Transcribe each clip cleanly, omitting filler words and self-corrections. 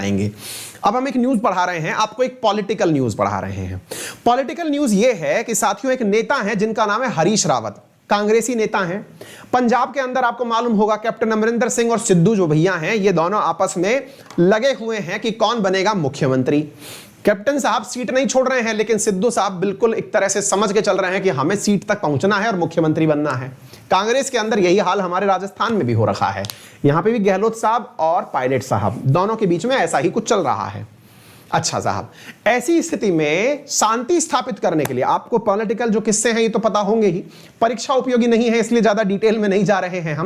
आएंगे। अब हम एक न्यूज पढ़ा रहे हैं आपको, एक पॉलिटिकल न्यूज पढ़ा रहे हैं। पॉलिटिकल न्यूज ये है कि साथियों एक नेता है जिनका नाम है हरीश रावत, कांग्रेसी नेता हैं। पंजाब के अंदर आपको मालूम होगा कैप्टन अमरिंदर सिंह और सिद्धू जो भैया हैं, ये दोनों आपस में लगे हुए हैं कि कौन बनेगा मुख्यमंत्री। कैप्टन साहब सीट नहीं छोड़ रहे हैं, लेकिन सिद्धू साहब बिल्कुल एक तरह से समझ के चल रहे हैं कि हमें सीट तक पहुंचना है और मुख्यमंत्री बनना है। कांग्रेस के अंदर यही हाल हमारे राजस्थान में भी हो रखा है। यहां पे भी गहलोत साहब और पायलट साहब दोनों के बीच में ऐसा ही कुछ चल रहा है। अच्छा साहब, ऐसी स्थिति में शांति स्थापित करने के लिए आपको पॉलिटिकल जो किस्से हैं ये तो पता होंगे ही, परीक्षा उपयोगी नहीं है इसलिए ज्यादा डिटेल में नहीं जा रहे हैं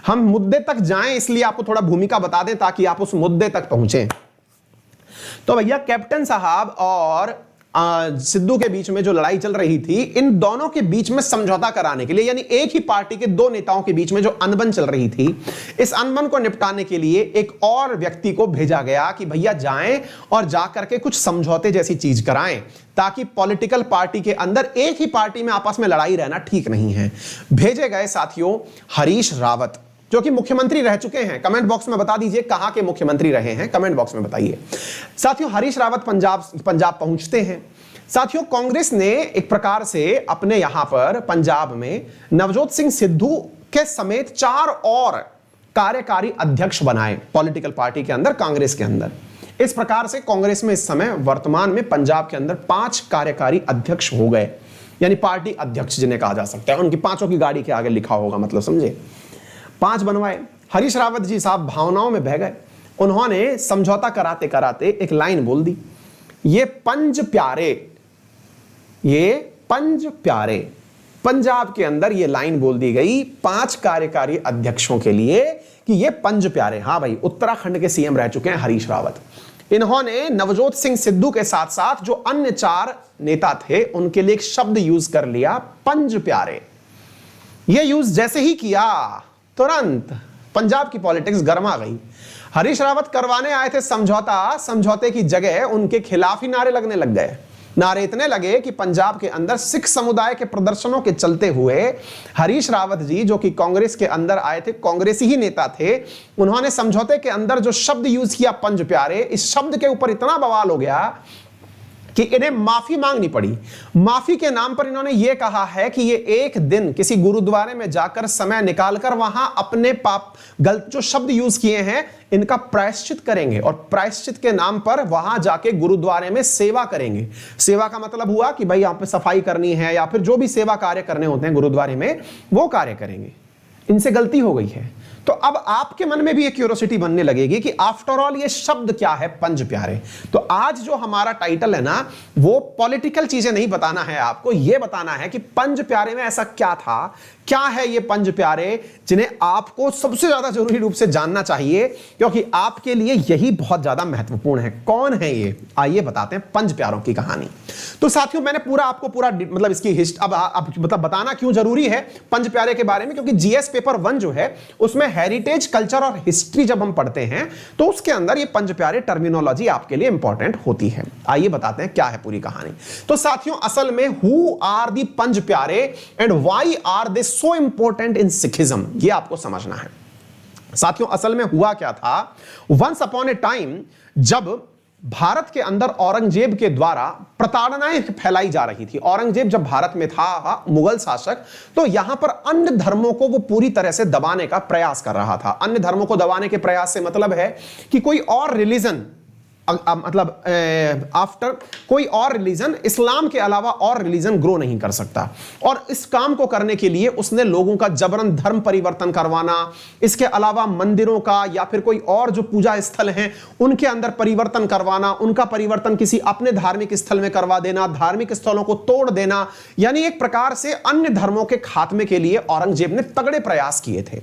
हम मुद्दे तक जाएं, इसलिए आपको थोड़ा भूमिका बता दें ताकि आप उस मुद्दे तक पहुंचे। तो भैया कैप्टन साहब और सिद्धू के बीच में जो लड़ाई चल रही थी, इन दोनों के बीच में समझौता कराने के लिए, यानी एक ही पार्टी के दो नेताओं के बीच में जो अनबन चल रही थी, इस अनबन को निपटाने के लिए एक और व्यक्ति को भेजा गया कि भैया जाएं और जाकर के कुछ समझौते जैसी चीज कराएं, ताकि पॉलिटिकल पार्टी के अंदर एक ही पार्टी में आपस में लड़ाई रहना ठीक नहीं है। भेजे गए साथियों हरीश रावत, जो कि मुख्यमंत्री रह चुके हैं। कमेंट बॉक्स में बता दीजिए कहां के मुख्यमंत्री रहे हैं, कमेंट बॉक्स में बताइए। साथियों हरीश रावत पंजाब पहुंचते हैं। साथियों कांग्रेस ने एक प्रकार से अपने यहां पर पंजाब में नवजोत सिंह सिद्धू के समेत 4 और कार्यकारी अध्यक्ष बनाए पॉलिटिकल पार्टी के अंदर, कांग्रेस के अंदर। इस प्रकार से कांग्रेस में इस समय वर्तमान में पंजाब के अंदर 5 कार्यकारी अध्यक्ष हो गए, यानी पार्टी अध्यक्ष जिन्हें कहा जा सकता है। उनकी पांचों की गाड़ी के आगे लिखा होगा, मतलब समझे, 5 बनवाए। हरीश रावत जी साहब भावनाओं में बह गए। उन्होंने समझौता कराते कराते एक लाइन बोल दी, ये पंज प्यारे, पंजाब के अंदर ये लाइन बोल दी गई 5 कार्यकारी अध्यक्षों के लिए कि ये पंज प्यारे। हाँ भाई, उत्तराखंड के सीएम रह चुके हैं हरीश रावत। इन्होंने नवजोत सिंह सिद्धू के साथ साथ जो अन्य 4 नेता थे उनके लिए एक शब्द यूज कर लिया, पंज प्यारे। ये यूज जैसे ही किया तुरंत पंजाब की पॉलिटिक्स गर्मा गई। हरीश रावत करवाने आए थे समझौता, समझौते की जगह उनके खिलाफ ही नारे लगने लग गए। नारे इतने लगे कि पंजाब के अंदर सिख समुदाय के प्रदर्शनों के चलते हुए हरीश रावत जी, जो कि कांग्रेस के अंदर आए थे, कांग्रेसी ही नेता थे, उन्होंने समझौते के अंदर जो शब्द यूज किया पंज प्यारे, इस शब्द के ऊपर इतना बवाल हो गया कि इन्हें माफी मांगनी पड़ी। माफी के नाम पर इन्होंने यह कहा है कि ये एक दिन किसी गुरुद्वारे में जाकर समय निकालकर वहां अपने पाप गलत जो शब्द यूज किए हैं इनका प्रायश्चित करेंगे, और प्रायश्चित के नाम पर वहां जाके गुरुद्वारे में सेवा करेंगे। सेवा का मतलब हुआ कि भाई यहां पे सफाई करनी है या फिर जो भी सेवा कार्य करने होते हैं गुरुद्वारे में, वो कार्य करेंगे। इनसे गलती हो गई है। तो अब आपके मन में भी एक क्यूरियोसिटी बनने लगेगी कि आफ्टर ऑल ये शब्द क्या है पंज प्यारे। तो आज जो हमारा टाइटल है ना, वो पॉलिटिकल चीजें नहीं बताना है आपको, ये बताना है कि पंज प्यारे में ऐसा क्या था, क्या है ये पंज प्यारे जिन्हें आपको सबसे ज्यादा जरूरी रूप से जानना चाहिए, क्योंकि आपके लिए यही बहुत ज्यादा महत्वपूर्ण है। कौन है ये, आइए बताते हैं पंज प्यारों की कहानी। तो साथियों मैंने आपको पूरा मतलब इसकी अब मतलब बताना क्यों जरूरी है पंज प्यारे के बारे में, क्योंकि जीएस पेपर 1 जो है उसमें हेरिटेज, कल्चर और हिस्ट्री जब हम पढ़ते हैं तो उसके अंदर ये पंज प्यारे टर्मिनोलॉजी आपके लिए इंपॉर्टेंट होती है। आइए बताते हैं क्या है पूरी कहानी। तो साथियों असल में who are the Panj Pyare and why are they so important in Sikhism, ये आपको समझना है। साथियों असल में हुआ क्या था, वंस अपॉन ए टाइम जब भारत के अंदर औरंगजेब के द्वारा प्रताड़नाएं फैलाई जा रही थी। औरंगजेब जब भारत में था मुगल शासक, तो यहां पर अन्य धर्मों को वो पूरी तरह से दबाने का प्रयास कर रहा था। अन्य धर्मों को दबाने के प्रयास से मतलब है कि कोई और रिलीजन, मतलब आफ्टर कोई और रिलीजन, इस्लाम के अलावा और रिलीजन ग्रो नहीं कर सकता। और इस काम को करने के लिए उसने लोगों का जबरन धर्म परिवर्तन करवाना, इसके अलावा मंदिरों का या फिर कोई और जो पूजा स्थल हैं उनके अंदर परिवर्तन करवाना, उनका परिवर्तन किसी अपने धार्मिक स्थल में करवा देना, धार्मिक स्थलों को तोड़ देना, यानी एक प्रकार से अन्य धर्मों के खात्मे के लिए औरंगजेब ने तगड़े प्रयास किए थे।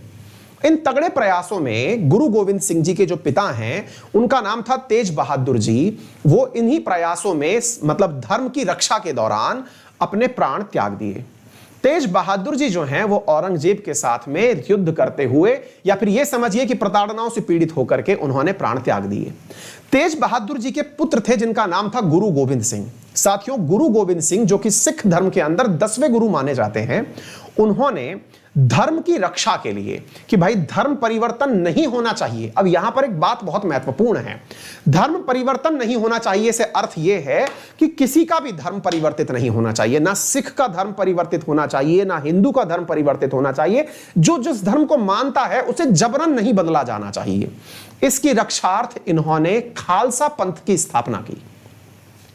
इन तगड़े प्रयासों में गुरु गोविंद सिंह जी के जो पिता हैं उनका नाम था तेज बहादुर जी, वो इन्हीं प्रयासों में मतलब धर्म की रक्षा के दौरान अपने प्राण त्याग दिए। तेज बहादुर जी जो हैं वो औरंगजेब के साथ में युद्ध करते हुए या फिर ये समझिए कि प्रताड़नाओं से पीड़ित होकर के उन्होंने प्राण त्याग दिए। तेज बहादुर जी के पुत्र थे जिनका नाम था गुरु गोविंद सिंह। साथियों गुरु गोविंद सिंह जो कि सिख धर्म के अंदर 10वें गुरु माने जाते हैं, उन्होंने धर्म की रक्षा के लिए कि भाई धर्म परिवर्तन नहीं होना चाहिए। अब यहां पर एक बात बहुत महत्वपूर्ण है, धर्म परिवर्तन नहीं होना चाहिए से अर्थ यह है कि किसी का भी धर्म परिवर्तित नहीं होना चाहिए, ना सिख का धर्म परिवर्तित होना चाहिए, ना हिंदू का धर्म परिवर्तित होना चाहिए। जो जिस धर्म को मानता है उसे जबरन नहीं बदला जाना चाहिए। इसकी रक्षार्थ इन्होंने खालसा पंथ की स्थापना की।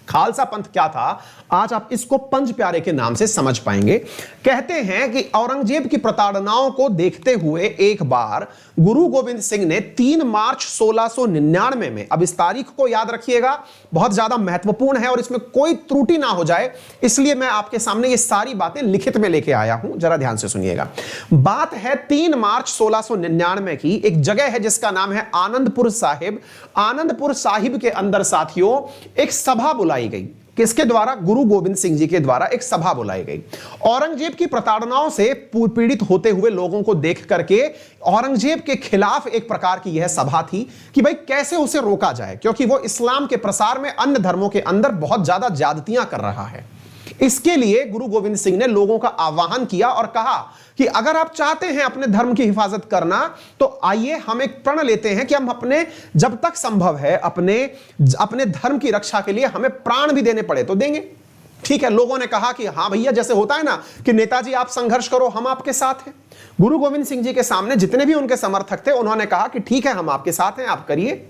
खालसा पंथ क्या था, आज आप इसको पंज प्यारे के नाम से समझ पाएंगे। कहते हैं कि औरंगजेब की प्रताड़नाओं को देखते हुए एक बार गुरु गोविंद सिंह ने 3 मार्च 1699 में, अब इस तारीख को याद रखिएगा, बहुत ज्यादा महत्वपूर्ण है और इसमें कोई त्रुटि ना हो जाए, इसलिए मैं आपके सामने ये सारी बातें लिखित में लेके आया हूं, जरा ध्यान से सुनिएगा। बात है 3 मार्च 1699 की। एक जगह है जिसका नाम है आनंदपुर साहिब। आनंदपुर साहिब के अंदर साथियों एक सभा बुलाई गई। किसके द्वारा? गुरु गोविंद सिंह जी के द्वारा एक सभा बुलाई गई। औरंगजेब की प्रताड़नाओं से पीड़ित होते हुए लोगों को देख करके औरंगजेब के खिलाफ एक प्रकार की यह सभा थी कि भाई कैसे उसे रोका जाए, क्योंकि वो इस्लाम के प्रसार में अन्य धर्मों के अंदर बहुत ज्यादा ज्यादतियां कर रहा है। इसके लिए गुरु गोविंद सिंह ने लोगों का आह्वान किया और कहा कि अगर आप चाहते हैं अपने धर्म की हिफाजत करना तो आइए हम एक प्रण लेते हैं कि हम अपने, जब तक संभव है, अपने धर्म की रक्षा के लिए हमें प्राण भी देने पड़े तो देंगे। ठीक है, लोगों ने कहा कि हां भैया, जैसे होता है ना कि नेताजी आप संघर्ष करो, हम आपके साथ हैं। गुरु गोविंद सिंह जी के सामने जितने भी उनके समर्थक थे उन्होंने कहा कि ठीक है, हम आपके साथ हैं, आप करिए।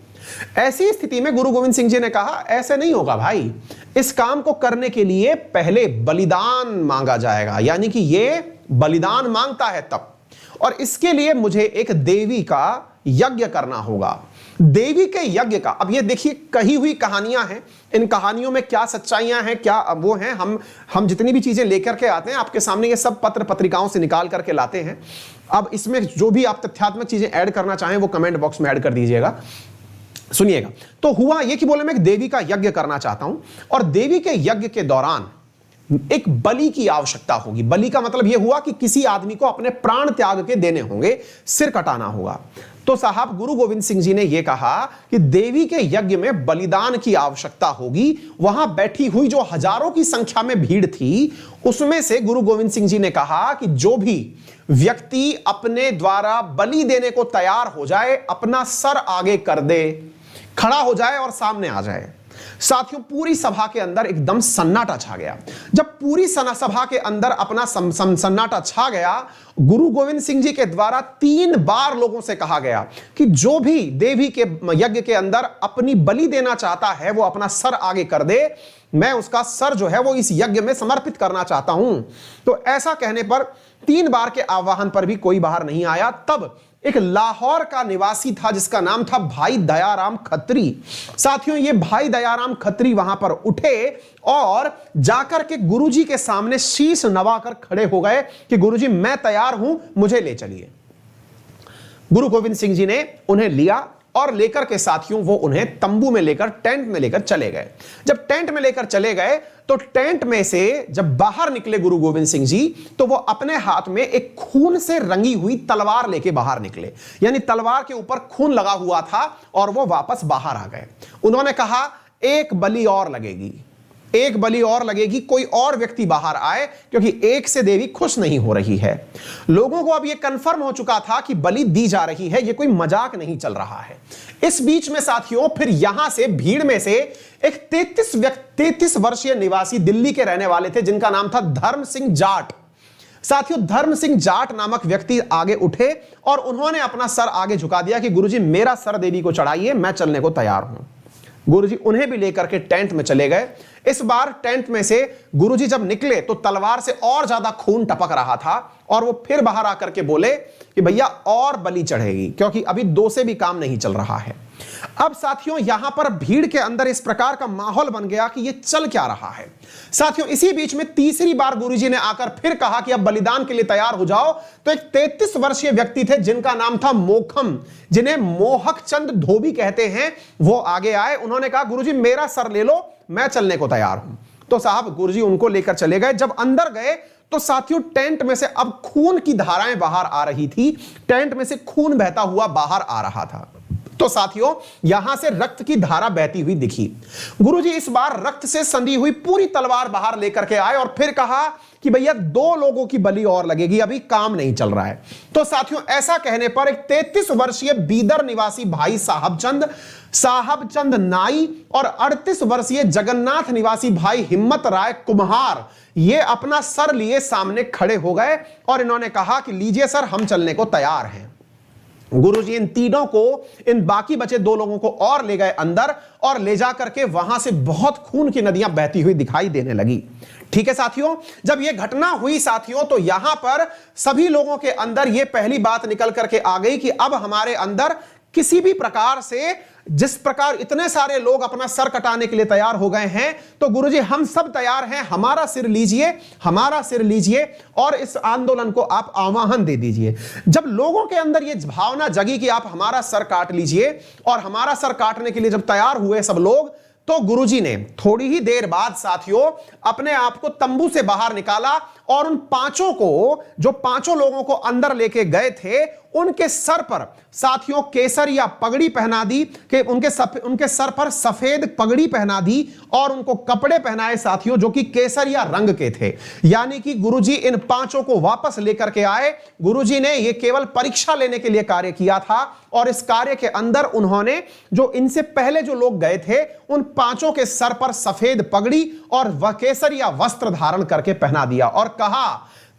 ऐसी स्थिति में गुरु गोविंद सिंह जी ने कहा ऐसे नहीं होगा भाई, इस काम को करने के लिए पहले बलिदान मांगा जाएगा, यानी कि ये बलिदान मांगता है तब, और इसके लिए मुझे एक देवी का यज्ञ करना होगा। देवी के यज्ञ का, अब ये देखिए कही हुई कहानियां हैं, इन कहानियों में क्या सच्चाइयां हैं, क्या वो हैं, हम जितनी भी चीजें लेकर के आते हैं आपके सामने ये सब पत्र पत्रिकाओं से निकाल करके लाते हैं। अब इसमें जो भी आप तथ्यात्मक चीजें ऐड करना चाहें वो कमेंट बॉक्स में ऐड कर दीजिएगा। सुनिएगा, तो हुआ ये कि बोले मैं एक देवी का यज्ञ करना चाहता हूं और देवी के यज्ञ के दौरान एक बलि की आवश्यकता होगी। बलि का मतलब यह हुआ कि किसी आदमी को अपने प्राण त्याग के देने होंगे, सिर कटाना होगा। तो साहब गुरु गोविंद सिंह जी ने यह कहा कि देवी के यज्ञ में बलिदान की आवश्यकता होगी। वहां बैठी हुई जो हजारों की संख्या में भीड़ थी उसमें से गुरु गोविंद सिंह जी ने कहा कि जो भी व्यक्ति अपने द्वारा बलि देने को तैयार हो जाए, अपना सर आगे कर दे, खड़ा हो जाए और सामने आ जाए। साथियों पूरी सभा के अंदर एकदम सन्नाटा छा गया। जब पूरी सभा के अंदर अपना सन्नाटा छा गया, गुरु गोविंद सिंह जी के द्वारा 3 बार लोगों से कहा गया कि जो भी देवी के यज्ञ के अंदर अपनी बलि देना चाहता है वो अपना सर आगे कर दे, मैं उसका सर जो है वो इस यज्ञ में समर्पित करना चाहता हूं। तो ऐसा कहने पर 3 बार के आह्वान पर भी कोई बाहर नहीं आया। तब एक लाहौर का निवासी था जिसका नाम था भाई दयाराम खत्री। साथियों ये भाई दयाराम खत्री वहां पर उठे और जाकर के गुरुजी के सामने शीश नवाकर खड़े हो गए कि गुरुजी मैं तैयार हूं, मुझे ले चलिए। गुरु गोविंद सिंह जी ने उन्हें लिया और लेकर के साथियों वो उन्हें तंबू में लेकर, टेंट में लेकर चले गए। जब टेंट में लेकर चले गए तो टेंट में से जब बाहर निकले गुरु गोविंद सिंह जी, तो वो अपने हाथ में एक खून से रंगी हुई तलवार लेके बाहर निकले, यानी तलवार के ऊपर खून लगा हुआ था, और वो वापस बाहर आ गए। उन्होंने कहा एक बलि और लगेगी, एक बलि और लगेगी, कोई और व्यक्ति बाहर आए, क्योंकि एक से देवी खुश नहीं हो रही है। लोगों को अब यह कंफर्म हो चुका था कि बलि दी जा रही है, यह कोई मजाक नहीं चल रहा है। इस बीच में साथियों फिर यहां से भीड़ में से एक 33 वर्षीय निवासी दिल्ली के रहने वाले थे जिनका नाम था धर्म सिंह जाट। साथियों धर्म सिंह जाट नामक व्यक्ति आगे उठे और उन्होंने अपना सर आगे झुका दिया कि गुरुजी मेरा सर देवी को चढ़ाइए, मैं चलने को तैयार हूं। गुरुजी उन्हें भी लेकर के टेंट में चले गए। इस बार टेंट में से गुरुजी जब निकले तो तलवार से और ज्यादा खून टपक रहा था, और वो फिर बाहर आकर के बोले कि भैया और बलि चढ़ेगी, क्योंकि अभी 2 से भी काम नहीं चल रहा है। अब साथियों यहां पर भीड़ के अंदर इस प्रकार का माहौल बन गया कि ये चल क्या रहा है। साथियों इसी बीच में तीसरी बार गुरुजी ने आकर फिर कहा कि अब बलिदान के लिए तैयार हो जाओ। तो एक 33 वर्षीय व्यक्ति थे जिनका नाम था मोखम, जिन्हें मोहक चंद धोबी कहते हैं, वो आगे आए। उन्होंने कहा गुरुजी मेरा सर ले लो, मैं चलने को तैयार हूं। तो साहब गुरुजी उनको लेकर चले गए। जब अंदर गए तो साथियों टेंट में से अब खून की धाराएं बाहर आ रही थी, टेंट में से खून बहता हुआ बाहर आ रहा था। तो साथियों यहां से रक्त की धारा बहती हुई दिखी। गुरुजी इस बार रक्त से संधी हुई पूरी तलवार बाहर लेकर के आए और फिर कहा कि भैया 2 लोगों की बलि और लगेगी, अभी काम नहीं चल रहा है। तो साथियों ऐसा कहने पर एक 33 वर्षीय बीदर निवासी भाई साहब चंद नाई और 38 वर्षीय जगन्नाथ निवासी भाई हिम्मत राय कुम्हार ये अपना सर लिए सामने खड़े हो गए और इन्होंने कहा कि लीजिए सर, हम चलने को तैयार हैं। गुरुजी इन तीनों को, इन बाकी बचे 2 लोगों को और ले गए अंदर और ले जाकर के वहां से बहुत खून की नदियां बहती हुई दिखाई देने लगी। ठीक है साथियों, जब यह घटना हुई साथियों तो यहां पर सभी लोगों के अंदर यह पहली बात निकल करके आ गई कि अब हमारे अंदर किसी भी प्रकार से, जिस प्रकार इतने सारे लोग अपना सर कटाने के लिए तैयार हो गए हैं, तो गुरुजी हम सब तैयार हैं, हमारा सिर लीजिए और इस आंदोलन को आप आह्वान दे दीजिए। जब लोगों के अंदर यह भावना जगी कि आप हमारा सर काट लीजिए और हमारा सर काटने के लिए जब तैयार हुए सब लोग, तो गुरुजी ने थोड़ी ही देर बाद साथियों अपने आप को तंबू से बाहर निकाला और उन 5 को, जो 5 लोगों को अंदर लेके गए थे, उनके सर पर साथियों केसरिया पगड़ी पहना दी कि उनके सर पर सफेद पगड़ी पहना दी और उनको कपड़े पहनाए साथियों जो कि केसरिया रंग के थे। यानी कि गुरुजी इन 5 को वापस लेकर के आए। गुरुजी ने यह केवल परीक्षा लेने के लिए कार्य किया था और इस कार्य के अंदर उन्होंने जो इनसे पहले जो लोग गए थे उन 5 के सर पर सफेद पगड़ी और वह केसरिया वस्त्र धारण करके पहना दिया और कहा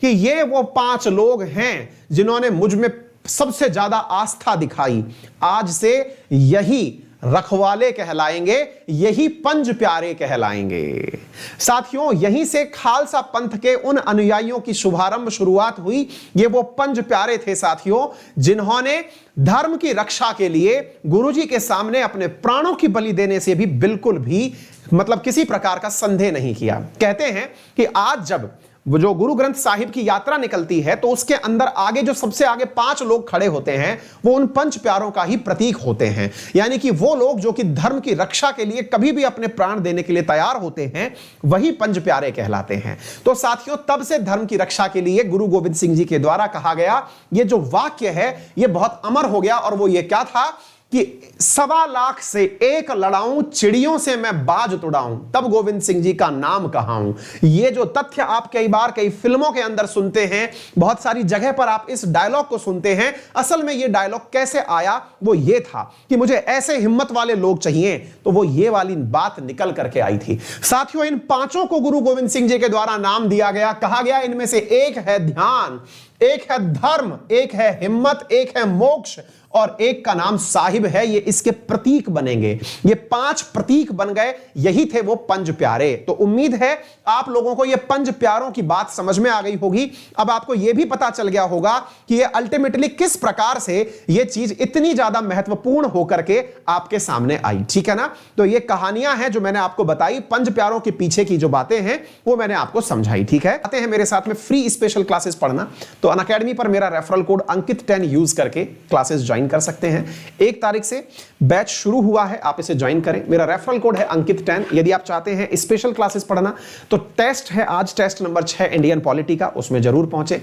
कि ये वो 5 लोग हैं जिन्होंने मुझ में सबसे ज्यादा आस्था दिखाई। आज से यही रखवाले कहलाएंगे, यही पंज प्यारे कहलाएंगे। साथियों यहीं से खालसा पंथ के उन अनुयायियों की शुरुआत हुई। ये वो पंज प्यारे थे साथियों जिन्होंने धर्म की रक्षा के लिए गुरुजी के सामने अपने प्राणों की बलि देने से भी बिल्कुल भी किसी प्रकार का संदेह नहीं किया। कहते हैं कि आज जब वो जो गुरु ग्रंथ साहिब की यात्रा निकलती है तो उसके अंदर आगे जो सबसे आगे 5 लोग खड़े होते हैं वो उन पंच प्यारों का ही प्रतीक होते हैं। यानी कि वो लोग जो कि धर्म की रक्षा के लिए कभी भी अपने प्राण देने के लिए तैयार होते हैं वही पंच प्यारे कहलाते हैं। तो साथियों तब से धर्म की रक्षा के लिए गुरु गोविंद सिंह जी के द्वारा कहा गया ये जो वाक्य है ये बहुत अमर हो गया और वो ये क्या था कि 1.25 लाख से 1 लड़ाऊं, चिड़ियों से मैं बाज तुड़ाऊं, तब गोविंद सिंह जी का नाम कहाऊं। ये जो तथ्य आप कई बार कई फिल्मों के अंदर सुनते हैं, बहुत सारी जगह पर आप इस डायलॉग को सुनते हैं, असल में ये डायलॉग कैसे आया वो ये था कि मुझे ऐसे हिम्मत वाले लोग चाहिए, तो वो ये वाली बात निकल करके आई थी। साथियों इन 5 को गुरु गोविंद सिंह जी के द्वारा नाम दिया गया। कहा गया इनमें से एक है ध्यान, एक है धर्म, एक है हिम्मत, एक है मोक्ष और एक का नाम साहिब है। ये इसके प्रतीक बनेंगे। ये 5 प्रतीक बन गए, यही थे वो पंज प्यारे। तो उम्मीद है आप लोगों को ये पंज प्यारों की बात समझ में आ गई होगी। अब आपको ये भी पता चल गया होगा कि ये अल्टीमेटली किस प्रकार से ये चीज इतनी ज्यादा महत्वपूर्ण होकर के आपके सामने आई। ठीक है ना। तो ये कहानियां हैं जो मैंने आपको बताई, पंज प्यारों के पीछे की जो बातें हैं वो मैंने आपको समझाई। ठीक है, आते हैं मेरे साथ में फ्री स्पेशल क्लासेस पढ़ना। तो अनअकैडमी पर मेरा रेफरल कोड अंकित 10 यूज करके क्लासेस ज्वाइन कर सकते हैं। 1 तारीख से बैच शुरू हुआ है, आप इसे ज्वाइन करें। मेरा रेफरल कोड है अंकित 10। यदि आप चाहते हैं स्पेशल क्लासेस पढ़ना तो टेस्ट है आज, टेस्ट नंबर 6 इंडियन पॉलिटी का, उसमें जरूर पहुंचे।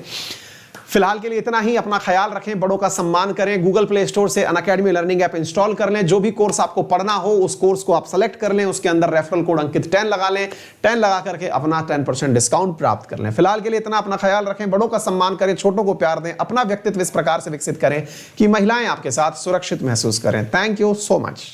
फिलहाल के लिए इतना ही। अपना ख्याल रखें, बड़ों का सम्मान करें। गूगल प्ले स्टोर से अनअकैडमी लर्निंग ऐप इंस्टॉल कर लें। जो भी कोर्स आपको पढ़ना हो उस कोर्स को आप सेलेक्ट कर लें, उसके अंदर रेफरल कोड अंकित 10 लगा लें। 10 लगा करके अपना 10% डिस्काउंट प्राप्त कर लें। फिलहाल के लिए इतना। अपना ख्याल रखें, बड़ों का सम्मान करें, छोटों को प्यार दें, अपना व्यक्तित्व इस प्रकार से विकसित करें कि महिलाएं आपके साथ सुरक्षित महसूस करें। Thank you so much.